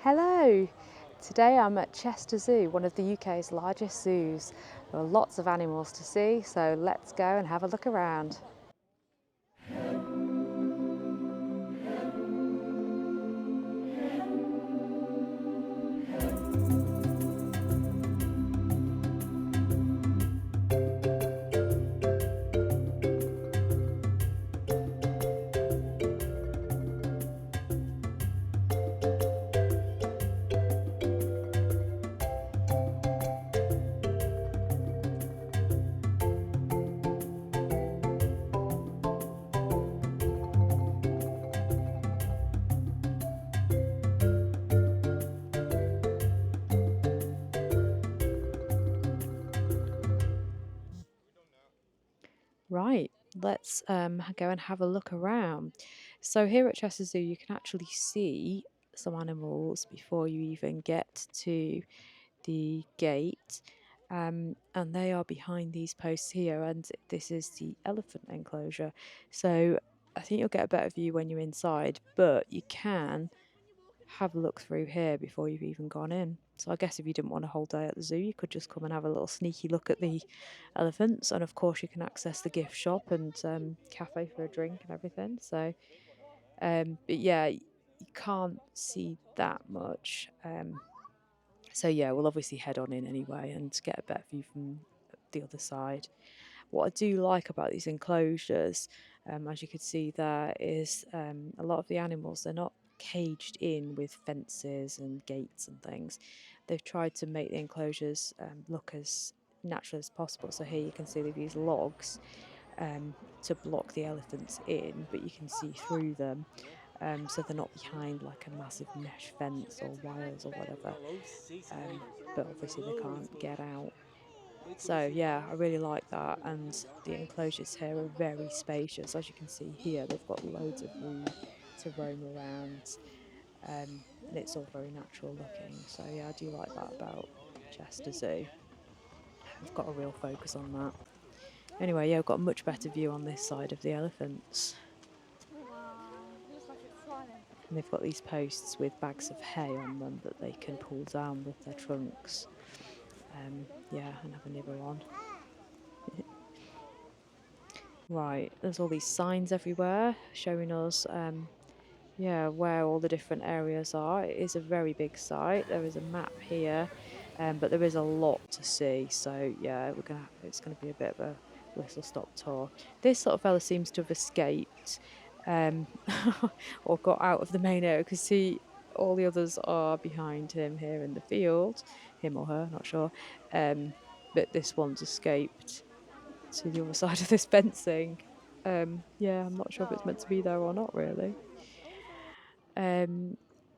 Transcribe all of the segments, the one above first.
Hello! Today I'm at Chester Zoo, one of the UK's largest zoos. There are lots of animals to see, so let's go and have a look around. Right, let's go and have a look around. So here at Chester Zoo you can actually see some animals before you even get to the gate. And they are behind these posts here, and this is the elephant enclosure. So I think you'll get a better view when you're inside, but you can have a look through here before you've even gone in. So I guess if you didn't want a whole day at the zoo, you could just come and have a little sneaky look at the elephants, and of course you can access the gift shop and cafe for a drink and everything. So but yeah, you can't see that much. So yeah, we'll obviously head on in anyway and get a better view from the other side. What I do like about these enclosures, as you can see there, is a lot of the animals, they're not caged in with fences and gates and things. They've tried to make the enclosures look as natural as possible. So here you can see they've used logs to block the elephants in, but you can see through them. So they're not behind like a massive mesh fence or wires or whatever. But obviously they can't get out. So yeah, I really like that, and the enclosures here are very spacious. As you can see here, they've got loads of room to roam around, and it's all very natural looking. So yeah, I do like that about Chester Zoo. I've got a real focus on that. Anyway, yeah, I've got a much better view on this side of the elephants. And they've got these posts with bags of hay on them that they can pull down with their trunks. Yeah, and have a nibble on. Right, there's all these signs everywhere showing us yeah, where all the different areas are. It is a very big site. There is a map here, but there is a lot to see. So yeah, it's gonna be a bit of a whistle stop tour. This little fella seems to have escaped, um, or got out of the main area, because see, all the others are behind him here in the field, him or her, not sure. But this one's escaped to the other side of this fencing. Yeah, I'm not sure if it's meant to be there or not, really.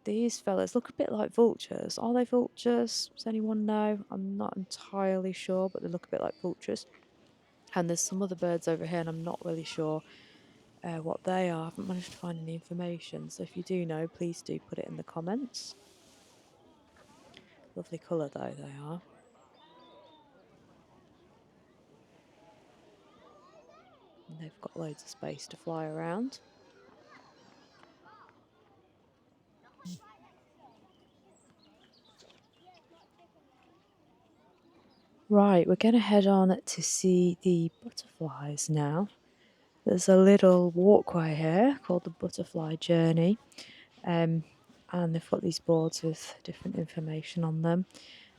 These fellas look a bit like vultures. Are they vultures? Does anyone know? I'm not entirely sure, but they look a bit like vultures. And there's some other birds over here, and I'm not really sure what they are. I haven't managed to find any information. So if you do know, please do put it in the comments. Lovely colour, though, they are. And they've got loads of space to fly around. Right, we're going to head on to see the butterflies now. There's a little walkway here called the Butterfly Journey, and they've got these boards with different information on them,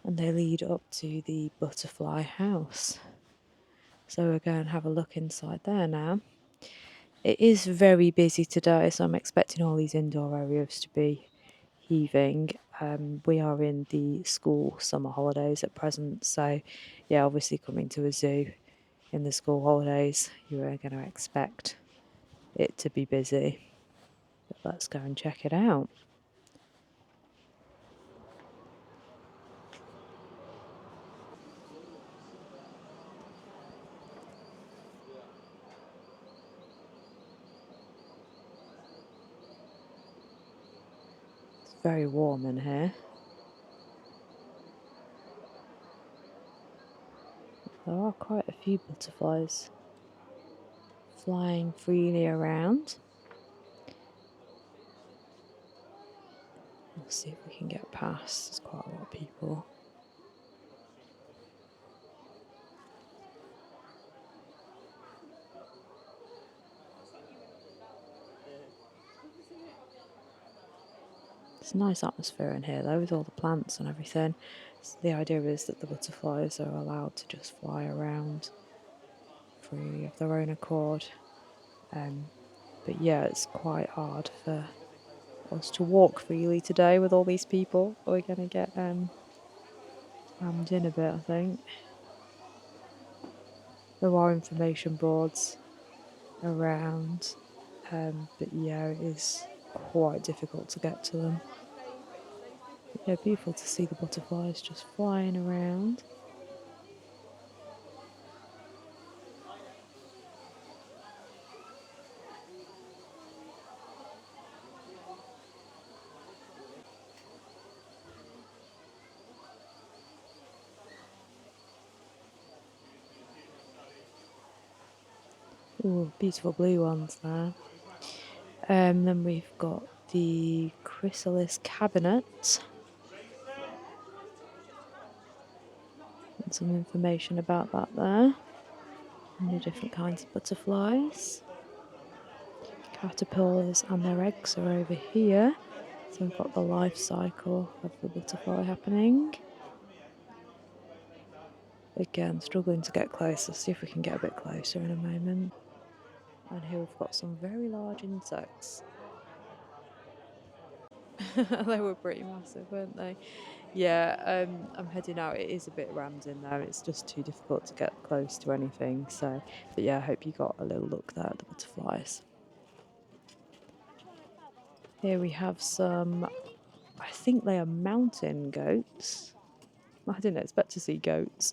and they lead up to the butterfly house. So we're going to have a look inside there now. It is very busy today, so I'm expecting all these indoor areas to be heaving. We are in the school summer holidays at present, so yeah, obviously coming to a zoo in the school holidays, you are going to expect it to be busy. But let's go and check it out. It's very warm in here. There are quite a few butterflies flying freely around. see if we can get past. There's quite a lot of people. It's a nice atmosphere in here though, with all the plants and everything. So the idea is that the butterflies are allowed to just fly around freely of their own accord. But yeah, it's quite hard for us to walk freely today with all these people. We're going to get rammed in a bit, I think. There are information boards around, but yeah, it is quite difficult to get to them. But yeah, beautiful to see the butterflies just flying around. Ooh, beautiful blue ones there. Then we've got the chrysalis cabinet. And some information about that there. And the different kinds of butterflies. Caterpillars and their eggs are over here. So we've got the life cycle of the butterfly happening. Again, struggling to get closer. See if we can get a bit closer in a moment. And here we've got some very large insects. They were pretty massive, weren't they? Yeah, I'm heading out. It is a bit rammed in there. It's just too difficult to get close to anything. So, but yeah, I hope you got a little look there at the butterflies. Here we have some, I think they are mountain goats. I didn't expect to see goats.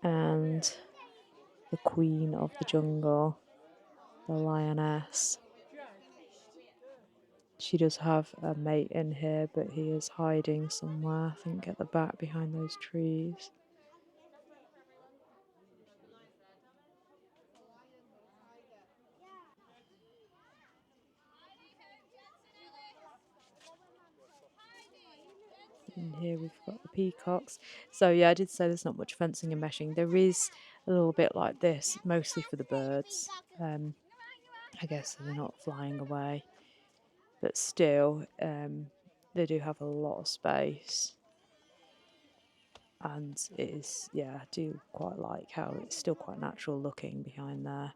And the queen of the jungle, the lioness. She does have a mate in here, but he is hiding somewhere, I think at the back behind those trees. And here we've got the peacocks. So yeah, I did say there's not much fencing and meshing. There is a little bit like this, mostly for the birds. I guess they're not flying away, but still, they do have a lot of space. And it is, yeah, I do quite like how it's still quite natural looking behind there.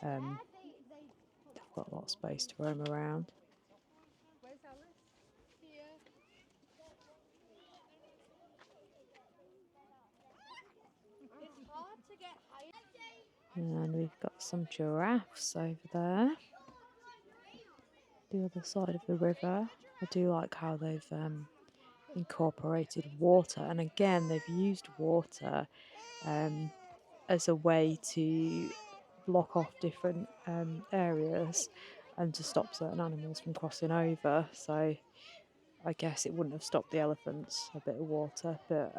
They've got a lot of space to roam around. And we've got some giraffes over there, the other side of the river. I do like how they've incorporated water, and again they've used water as a way to block off different areas and to stop certain animals from crossing over. So I guess it wouldn't have stopped the elephants, a bit of water, but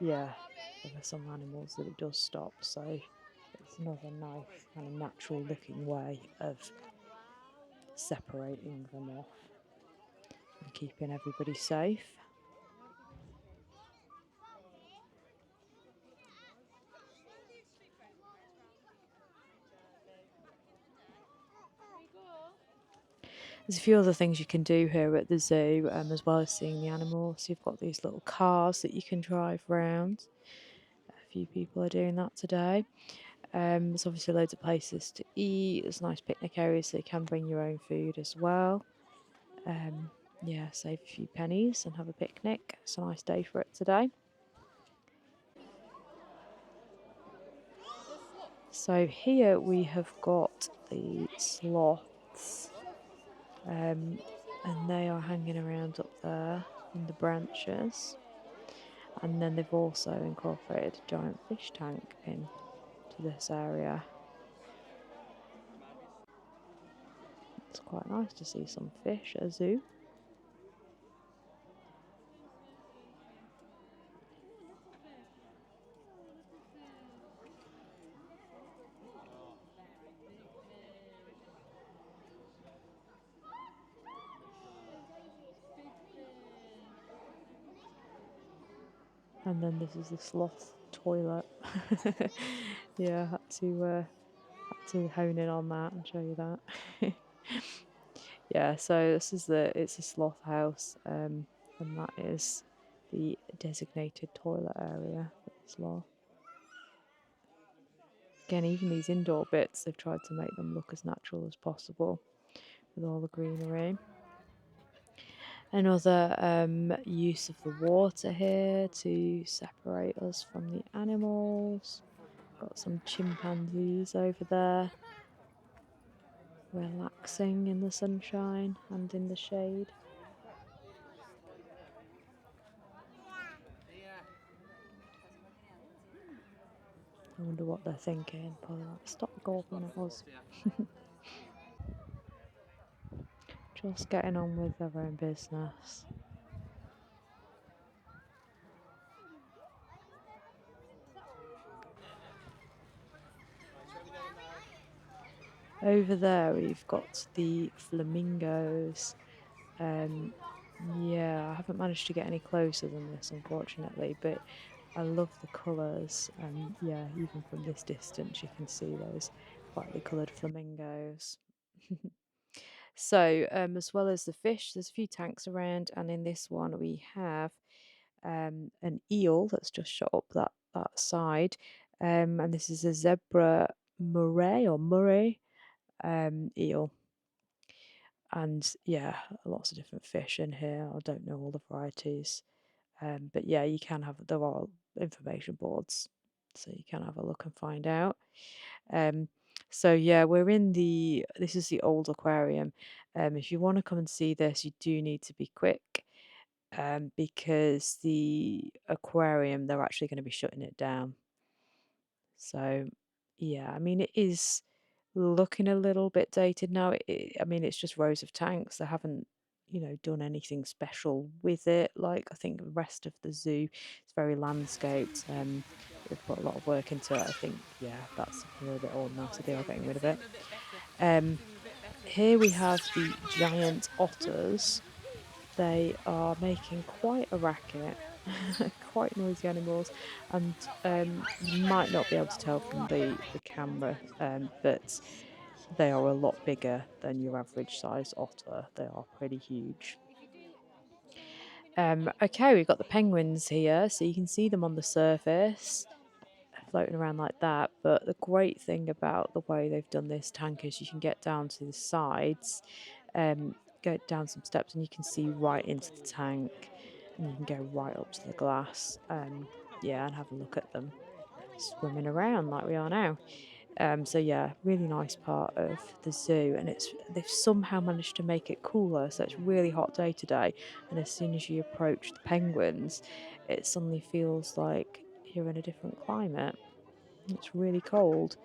yeah, there's some animals that it does stop. So it's another nice kind of natural looking way of separating them off and keeping everybody safe. There's a few other things you can do here at the zoo, as well as seeing the animals. You've got these little cars that you can drive around. A few people are doing that today. There's obviously loads of places to eat. There's nice picnic areas, so you can bring your own food as well. Yeah, save a few pennies and have a picnic. It's a nice day for it today. So here we have got the sloths, and they are hanging around up there in the branches. And then they've also incorporated a giant fish tank into this area. It's quite nice to see some fish at a zoo. And then this is the sloth toilet. Yeah, had to hone in on that and show you that. Yeah, so it's a sloth house, and that is the designated toilet area for the sloth. Again, even these indoor bits, they've tried to make them look as natural as possible with all the greenery. Another use of the water here to separate us from the animals. Got some chimpanzees over there, relaxing in the sunshine and in the shade. I wonder what they're thinking. Probably like, stop gobbling at us. Just getting on with their own business. Over there we've got the flamingos. Yeah, I haven't managed to get any closer than this, unfortunately, but I love the colours. Yeah, even from this distance, you can see those brightly coloured flamingos. So, as well as the fish, there's a few tanks around, and in this one we have an eel that's just shot up that side, and this is a zebra murray eel. And yeah, lots of different fish in here. I don't know all the varieties, but yeah, you can have there are information boards, so you can have a look and find out. Um, so yeah, this is the old aquarium. If you want to come and see this, you do need to be quick, because the aquarium they're actually going to be shutting it down. So yeah, I mean it is looking a little bit dated now. I mean, it's just rows of tanks. They haven't, done anything special with it. Like I think the rest of the zoo is very landscaped. They've put a lot of work into it. I think, yeah, that's looking a little bit old now, so they are getting rid of it. Here we have the giant otters. They are making quite a racket, quite noisy animals, and you might not be able to tell from the camera, but they are a lot bigger than your average size otter. They are pretty huge. Okay, we've got the penguins here, so you can see them on the surface, floating around like that. But the great thing about the way they've done this tank is you can get down to the sides, go down some steps, and you can see right into the tank, and you can go right up to the glass. Yeah, and have a look at them swimming around like we are now. So yeah, really nice part of the zoo, and they've somehow managed to make it cooler. So it's really hot day today, and as soon as you approach the penguins, it suddenly feels like you're in a different climate. It's really cold.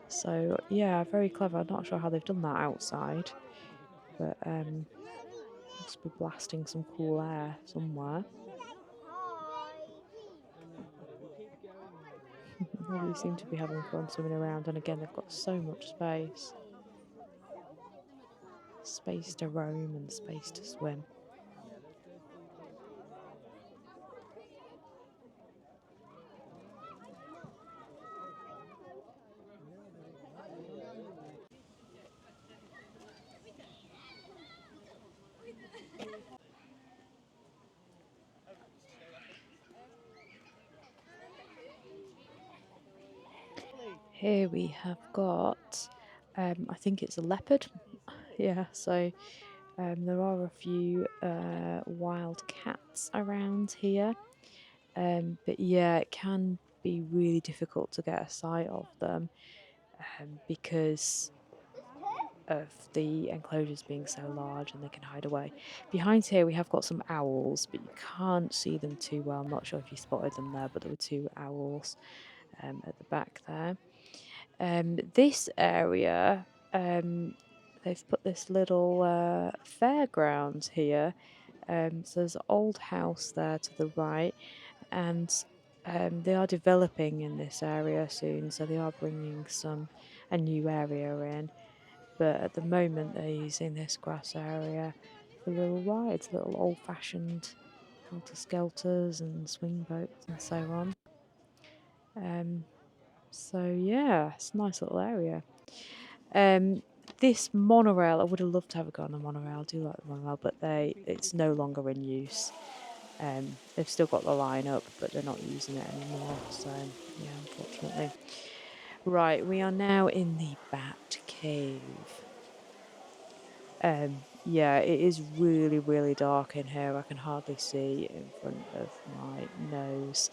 So yeah, very clever. I'm not sure how they've done that outside, but must be blasting some cool air somewhere. They really seem to be having fun swimming around, and again, they've got so much space. Space to roam and space to swim. Here we have got, I think it's a leopard. Yeah, so there are a few wild cats around here. But yeah, it can be really difficult to get a sight of them, because of the enclosures being so large and they can hide away. Behind here we have got some owls, but you can't see them too well. I'm not sure if you spotted them there, but there were two owls at the back there. This area, they've put this little fairground here. So there's an old house there to the right, and they are developing in this area soon, so they are bringing a new area in. But at the moment, they're using this grass area for little rides, little old-fashioned helter skelters and swing boats and so on. Um, so yeah, it's a nice little area. Um, this monorail, I would have loved to have a go on the monorail. I do like the monorail, but it's no longer in use. They've still got the line up, but they're not using it anymore. So yeah, unfortunately. Right, we are now in the Bat Cave. Yeah, it is really, really dark in here. I can hardly see in front of my nose.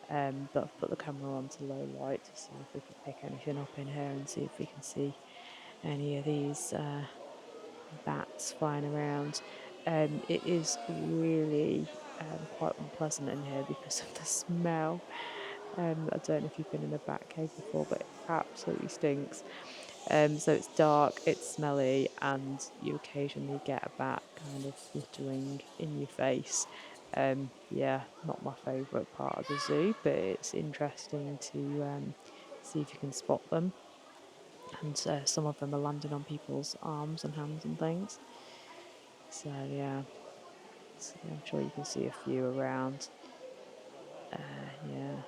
But I've put the camera on to low light to see if we can pick anything up in here and see if we can see any of these bats flying around. It is really quite unpleasant in here because of the smell. I don't know if you've been in a bat cave before, but it absolutely stinks. So it's dark, it's smelly, and you occasionally get a bat kind of fluttering in your face. Yeah, not my favourite part of the zoo, but it's interesting to see if you can spot them. And some of them are landing on people's arms and hands and things. So yeah, I'm sure you can see a few around. Yeah,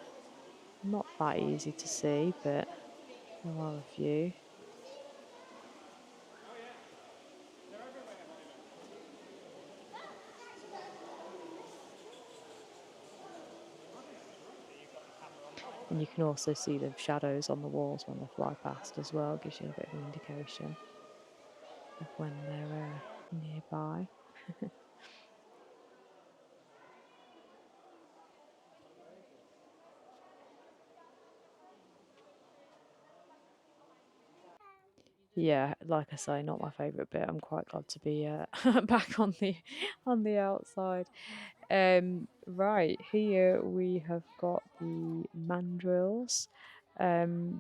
not that easy to see, but there are a few. And you can also see the shadows on the walls when they fly past as well, gives you a bit of an indication of when they're nearby. Yeah, like I say, not my favourite bit. I'm quite glad to be back on the outside. Right, here we have got the mandrills.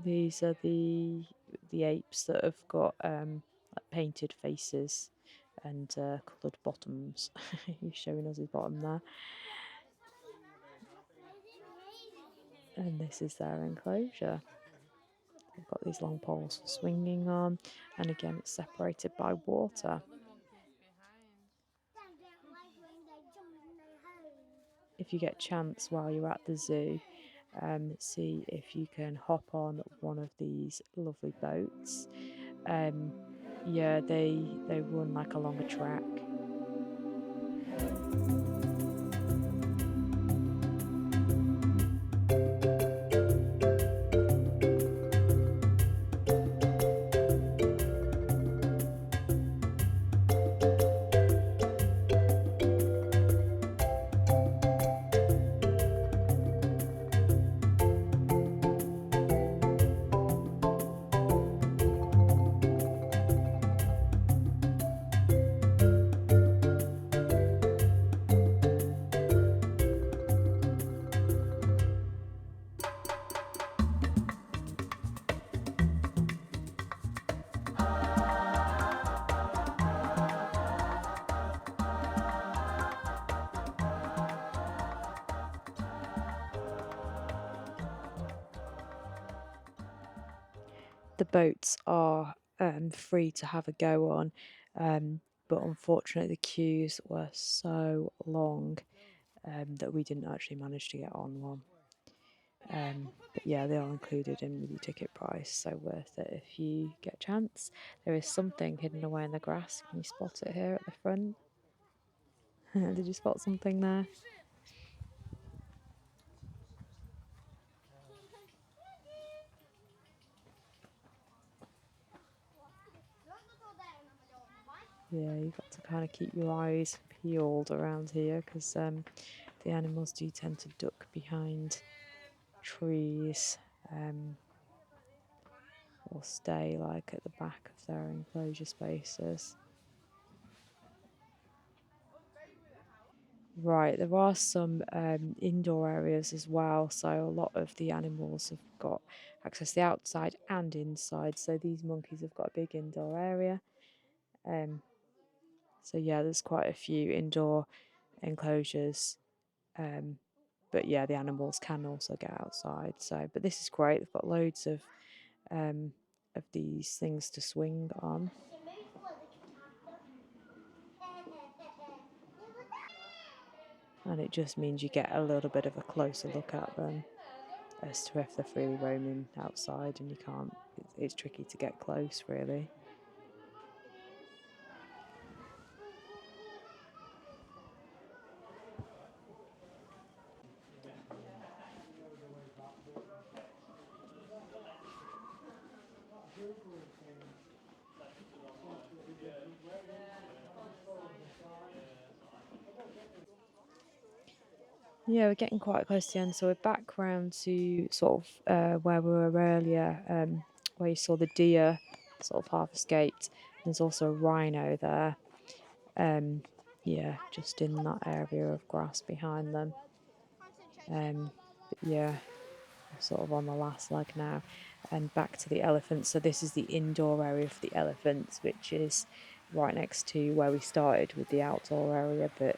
These are the apes that have got like painted faces and coloured bottoms. He's showing us his bottom there. And this is their enclosure. They've got these long poles for swinging on, and again, it's separated by water. If you get a chance while you're at the zoo, see if you can hop on one of these lovely boats. Yeah, they run like along a track. The boats are free to have a go on, but unfortunately the queues were so long that we didn't actually manage to get on one. But yeah, they are included in with your ticket price, so worth it if you get a chance. There is something hidden away in the grass. Can you spot it here at the front? Did you spot something there? Yeah, you've got to kind of keep your eyes peeled around here because the animals do tend to duck behind trees or stay like at the back of their enclosure spaces. Right, there are some indoor areas as well, so a lot of the animals have got access to the outside and inside. So these monkeys have got a big indoor area. So yeah, there's quite a few indoor enclosures. But yeah, the animals can also get outside. So, but this is great. They've got loads of these things to swing on. and it just means you get a little bit of a closer look at them as to if they're freely roaming outside, and you can't, it's tricky to get close really. Yeah, we're getting quite close to the end, so we're back round to sort of where we were earlier, where you saw the deer sort of half escaped. There's also a rhino there. Yeah, just in that area of grass behind them. But yeah, we're sort of on the last leg now, and back to the elephants. So this is the indoor area for the elephants, which is right next to where we started with the outdoor area. But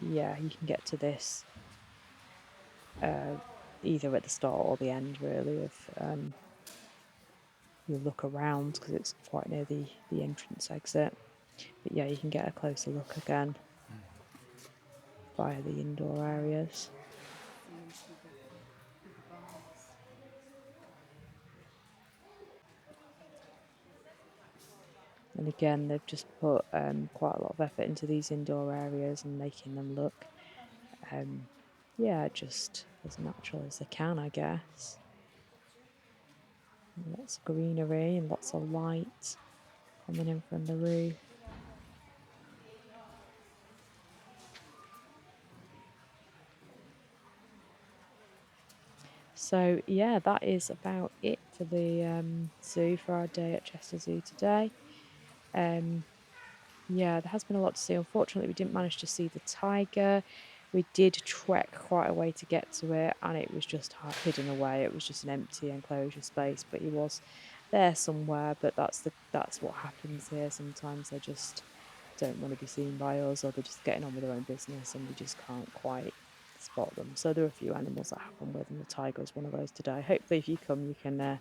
yeah, you can get to this either at the start or the end, really, of you look around because it's quite near the entrance exit. But yeah, you can get a closer look again via the indoor areas. And again, they've just put quite a lot of effort into these indoor areas and making them look, yeah, just as natural as they can, I guess. And lots of greenery and lots of light coming in from the roof. So yeah, that is about it for the zoo, for our day at Chester Zoo today. Yeah, there has been a lot to see. Unfortunately, we didn't manage to see the tiger. We did trek quite a way to get to it, and it was just hidden away. It was just an empty enclosure space, but he was there somewhere. But that's what happens here. Sometimes they just don't want to be seen by us, or they're just getting on with their own business, and we just can't quite spot them. So there are a few animals that happen with, and the tiger is one of those today. Hopefully, if you come, you can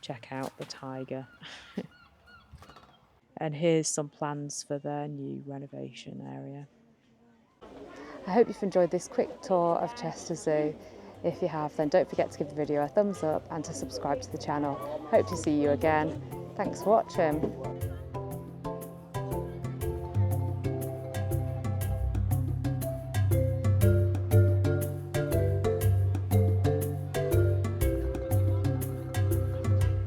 check out the tiger. And here's some plans for their new renovation area. I hope you've enjoyed this quick tour of Chester Zoo. If you have, then don't forget to give the video a thumbs up and to subscribe to the channel. Hope to see you again. Thanks for watching.